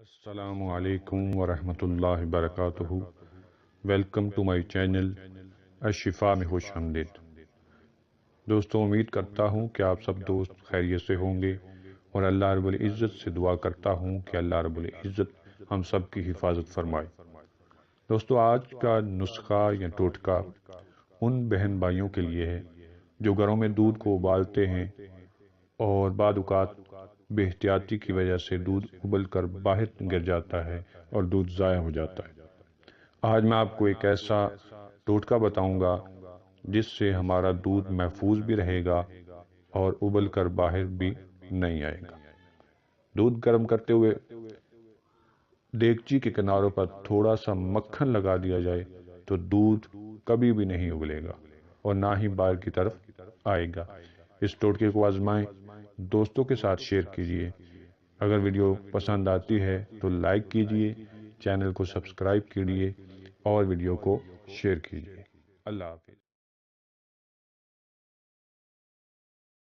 السلام علیکم ورحمۃ اللہ وبرکاتہ۔ ویلکم ٹو مائی چینل الشفا میں خوش آمدید۔ دوستوں، امید کرتا ہوں کہ آپ سب دوست خیریت سے ہوں گے اور اللہ رب العزت سے دعا کرتا ہوں کہ اللہ رب العزت ہم سب کی حفاظت فرمائے۔ دوستوں، آج کا نسخہ یا ٹوٹکا ان بہن بھائیوں کے لیے ہے جو گھروں میں دودھ کو ابالتے ہیں اور بعض اوقات بے احتیاطی کی وجہ سے دودھ ابل کر باہر گر جاتا ہے اور دودھ ضائع ہو جاتا ہے۔ آج میں آپ کو ایک ایسا ٹوٹکا بتاؤں گا جس سے ہمارا دودھ محفوظ بھی رہے گا اور ابل کر باہر بھی نہیں آئے گا۔ دودھ گرم کرتے ہوئے دیگچی کے کناروں پر تھوڑا سا مکھن لگا دیا جائے تو دودھ کبھی بھی نہیں ابلے گا اور نہ ہی باہر کی طرف آئے گا۔ اس ٹوٹکے کو آزمائیں، دوستوں کے ساتھ شیئر کیجئے۔ اگر ویڈیو پسند آتی ہے تو لائک کیجئے، چینل کو سبسکرائب کیجئے اور ویڈیو کو شیئر کیجئے۔ اللہ حافظ۔